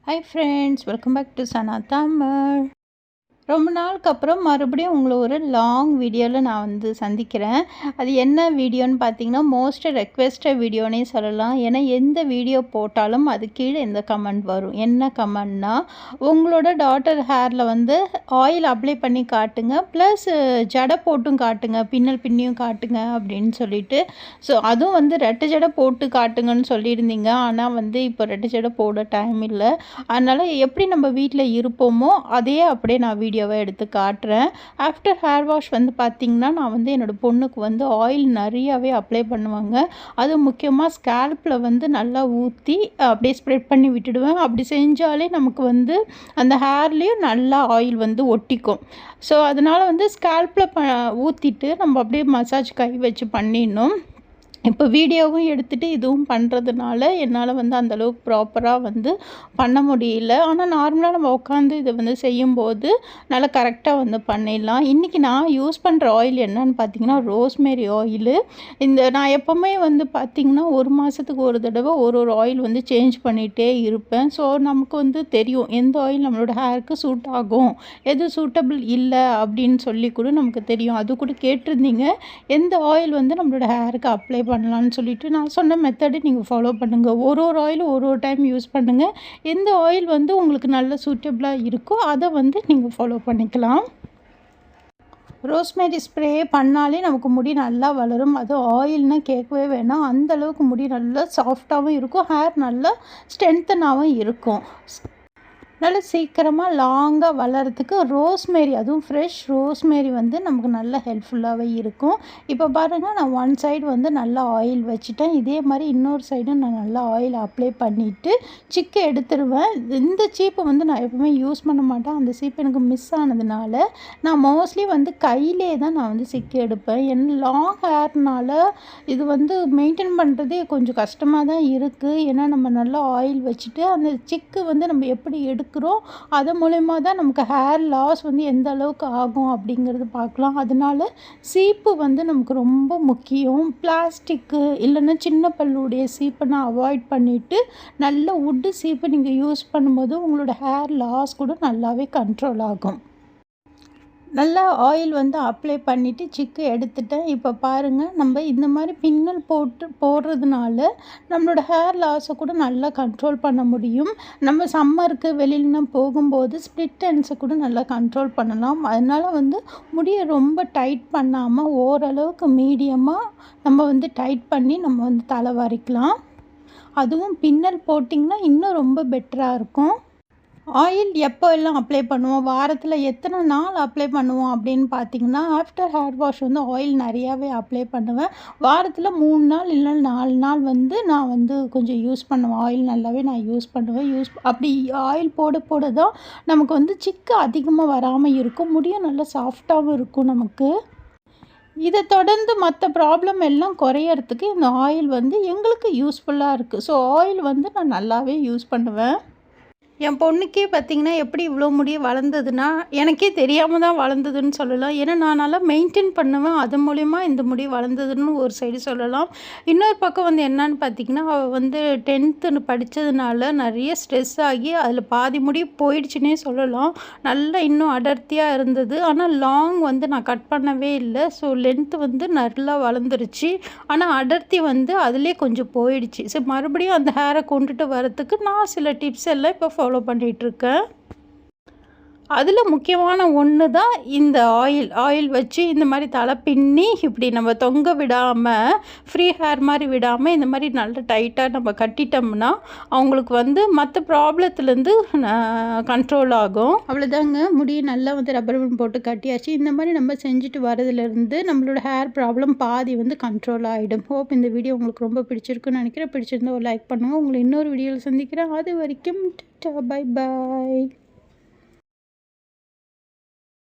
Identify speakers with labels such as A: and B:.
A: Hi friends, welcome back to Sana Tamil. ரொம்ப நாளுக்கு அப்புறம் மறுபடியும் உங்களை ஒரு லாங் வீடியோவில் நான் வந்து சந்திக்கிறேன். அது என்ன வீடியோன்னு பார்த்தீங்கன்னா, மோஸ்ட் ரெக்வெஸ்டட் வீடியோனே சொல்லலாம். ஏன்னா எந்த வீடியோ போட்டாலும் அது கீழே இந்த கமெண்ட் வரும். என்ன கமெண்ட்னா, உங்களோட டாட்டர் ஹேரில் வந்து ஆயில் அப்ளை பண்ணி காட்டுங்க, ப்ளஸ் ஜடை போட்டும் காட்டுங்க, பின்னல் பின்னியும் காட்டுங்க அப்படின்னு சொல்லிட்டு. ஸோ அதுவும் வந்து ரெட்டை ஜடை போட்டு காட்டுங்கன்னு சொல்லியிருந்தீங்க. ஆனால் வந்து இப்போ ரெட்டை ஜடை போட டைம் இல்லை. அதனால் எப்படி நம்ம வீட்டில் இருப்போமோ அதே அப்படியே நான் வீடியோவை எடுத்து காட்டுறேன். ஆஃப்டர் ஹேர் வாஷ் வந்து பார்த்திங்கன்னா, நான் வந்து என்னோடய பொண்ணுக்கு வந்து ஆயில் நிறையாவே அப்ளை பண்ணுவாங்க. அது முக்கியமாக ஸ்கேல்பில் வந்து நல்லா ஊற்றி அப்படியே ஸ்ப்ரெட் பண்ணி விட்டுடுவேன். அப்படி செஞ்சாலே நமக்கு வந்து அந்த ஹேர்லேயும் நல்லா ஆயில் வந்து ஒட்டிக்கும். ஸோ அதனால் வந்து ஸ்கேல்பில் ஊற்றிட்டு நம்ம அப்படியே மசாஜ் கை வச்சு பண்ணிடணும். இப்போ வீடியோவும் எடுத்துகிட்டு இதுவும் பண்ணுறதுனால என்னால் வந்து அந்தளவுக்கு ப்ராப்பராக வந்து பண்ண முடியல. ஆனால் நார்மலாக நம்ம உட்காந்து இதை வந்து செய்யும்போது நல்லா கரெக்டாக வந்து பண்ணிடலாம். இன்றைக்கி நான் யூஸ் பண்ணுற ஆயில் என்னன்னு பார்த்தீங்கன்னா, ரோஸ்மேரி ஆயிலு. நான் எப்போவுமே வந்து பார்த்திங்கன்னா 1 மாதத்துக்கு ஒரு தடவை ஒரு ஆயில் வந்து சேஞ்ச் பண்ணிகிட்டே இருப்பேன். ஸோ நமக்கு வந்து தெரியும் எந்த ஆயில் நம்மளோட ஹேருக்கு சூட் ஆகும், எது சூட்டபிள் இல்லை அப்படின்னு சொல்லி கூட நமக்கு தெரியும். அது கூட கேட்டிருந்தீங்க, எந்த ஆயில் வந்து நம்மளோட ஹேருக்கு அப்ளை பண்ணலான்னு சொல்லிட்டு. நான் சொன்ன மெத்தடை நீங்கள் ஃபாலோ பண்ணுங்கள். ஒரு ஆயிலும் ஒரு டைம் யூஸ் பண்ணுங்கள். எந்த ஆயில் வந்து உங்களுக்கு நல்ல சூட்டபிளாக இருக்கோ அதை வந்து நீங்கள் ஃபாலோ பண்ணிக்கலாம். ரோஸ்மேரி ஸ்ப்ரே பண்ணாலே நமக்கு முடி நல்லா வளரும். அது ஆயில்னால் கேட்கவே வேணாம். அந்தளவுக்கு முடி நல்லா சாஃப்டாகவும் இருக்கும், ஹேர் நல்லா ஸ்ட்ரென்த்தனாகவும் இருக்கும். நல்லா சீக்கிரமாக லாங்காக வளர்கிறதுக்கு ரோஸ்மேரி, அதுவும் ஃப்ரெஷ் ரோஸ்மேரி வந்து நமக்கு நல்ல ஹெல்ப்ஃபுல்லாகவே இருக்கும். இப்போ பாருங்கள், நான் ஒன் சைடு வந்து நல்லா ஆயில் வச்சுட்டேன். இதே மாதிரி இன்னொரு சைடும் நான் நல்லா ஆயில் அப்ளை பண்ணிவிட்டு சிக்கை எடுத்துருவேன். இந்த சீப்பை வந்து நான் எப்பவுமே யூஸ் பண்ண மாட்டேன். அந்த சீப்பு எனக்கு மிஸ் ஆனதுனால நான் மோஸ்ட்லி வந்து கையிலே தான் நான் வந்து சிக்கை எடுப்பேன். ஏன்னா லாங் ஹேர்னால் இது வந்து மெயின்டைன் பண்ணுறதே கொஞ்சம் கஷ்டமாக தான் இருக்குது. ஏன்னா நம்ம நல்லா ஆயில் வச்சுட்டு அந்த சிக்கு வந்து நம்ம எப்படி அது மூலமா தான் நமக்கு ஹேர் லாஸ் வந்து எந்த அளவுக்கு ஆகும் அப்படிங்கிறது பார்க்கலாம். அதனால சீப்பு வந்து நமக்கு ரொம்ப முக்கியம். பிளாஸ்டிக்கு இல்லைன்னா சின்ன பல்லுடைய சீப்பை நான் அவாய்ட் பண்ணிவிட்டு நல்ல வுட்டு சீப்பை நீங்கள் யூஸ் பண்ணும்போது உங்களோட ஹேர் லாஸ் கூட நல்லாவே கண்ட்ரோல் ஆகும். நல்லா ஆயில் வந்து அப்ளை பண்ணிவிட்டு சிக்கு எடுத்துட்டேன். இப்போ பாருங்கள், நம்ம இந்த மாதிரி பின்னல் போடுறதுனால நம்மளோட ஹேர் லாஸை கூட நல்லா கண்ட்ரோல் பண்ண முடியும். நம்ம சம்மருக்கு வெளியிலலாம் போகும்போது ஸ்ப்ளிட் எண்ட்ஸை கூட நல்லா கண்ட்ரோல் பண்ணலாம். அதனால் வந்து முடியை ரொம்ப டைட் பண்ணாமல் ஓரளவுக்கு மீடியமாக நம்ம வந்து டைட் பண்ணி நம்ம வந்து தலை வாரிக்கலாம். அதுவும் பின்னல் போட்டிங்கன்னா இன்னும் ரொம்ப பெட்டராக இருக்கும். ஆயில் எப்போ எல்லாம் அப்ளை பண்ணுவோம், வாரத்தில் எத்தனை நாள் அப்ளை பண்ணுவோம் அப்படின்னு பார்த்தீங்கன்னா, ஆஃப்டர் ஹேர் வாஷ் வந்து ஆயில் நிறையாவே அப்ளை பண்ணுவேன். வாரத்தில் 3 நாள் இல்லை 4 நாள் வந்து நான் வந்து கொஞ்சம் யூஸ் பண்ணுவேன். ஆயில் நல்லாவே நான் யூஸ் பண்ணுவேன். அப்படி ஆயில் போட தான் நமக்கு வந்து சிக்கு அதிகமாக வராமல் இருக்கும், முடியும் நல்லா சாஃப்டாகவும் இருக்கும் நமக்கு. இதை தொடர்ந்து மற்ற ப்ராப்ளம் எல்லாம் குறையறதுக்கு இந்த ஆயில் வந்து எங்களுக்கு யூஸ்ஃபுல்லாக இருக்குது. ஸோ ஆயில் வந்து நான் நல்லாவே யூஸ் பண்ணுவேன். என் பொண்ணுக்கே பார்த்திங்கன்னா எப்படி இவ்வளோ முடி வளர்ந்ததுன்னா, எனக்கே தெரியாமல் தான் வளர்ந்ததுன்னு சொல்லலாம். ஏன்னா நான் நல்லா மெயின்டைன் பண்ணுவேன், அது மூலிமா இந்த முடி வளர்ந்ததுன்னு ஒரு சைடு சொல்லலாம். இன்னொரு பக்கம் வந்து என்னன்னு பார்த்திங்கன்னா, அவள் வந்து 10th படித்ததுனால நிறைய ஸ்ட்ரெஸ் ஆகி அதில் பாதி முடி போயிடுச்சுன்னே சொல்லலாம். நல்லா இன்னும் அடர்த்தியாக இருந்தது. ஆனால் லாங் வந்து நான் கட் பண்ணவே இல்லை. ஸோ லென்த்து வந்து நல்லா வளர்ந்துருச்சு. ஆனால் அடர்த்தி வந்து அதிலே கொஞ்சம் போயிடுச்சு. ஸோ மறுபடியும் அந்த ஹேரை கொண்டுட்டு வரத்துக்கு நான் சில டிப்ஸ் எல்லாம் இப்போ ஃபாலோ பண்ணிகிட்ருக்கேன். அதில் முக்கியமான ஒன்று தான் இந்த ஆயில் வச்சு இந்த மாதிரி தலை பின்னி இப்படி நம்ம தொங்க விடாமல், ஃப்ரீ ஹேர் மாதிரி விடாமல் இந்த மாதிரி நல்ல டைட்டாக நம்ம கட்டிட்டோம்னா அவங்களுக்கு வந்து மற்ற ப்ராப்ளத்துலேருந்து கண்ட்ரோல் ஆகும். அவ்வளோதாங்க, முடியை நல்லா வந்து ரப்பர் பேண்ட் போட்டு கட்டியாச்சு. இந்த மாதிரி நம்ம செஞ்சுட்டு வரதுலேருந்து நம்மளோட ஹேர் ப்ராப்ளம் பாதி வந்து கண்ட்ரோல் ஆகிடும். ஹோப் இந்த வீடியோ உங்களுக்கு ரொம்ப பிடிச்சிருக்குன்னு நினைக்கிறேன். பிடிச்சிருந்தா ஒரு லைக் பண்ணுங்கள். உங்களை இன்னொரு வீடியோவில் சந்திக்கிறேன். அது வரைக்கும் பை பாய்.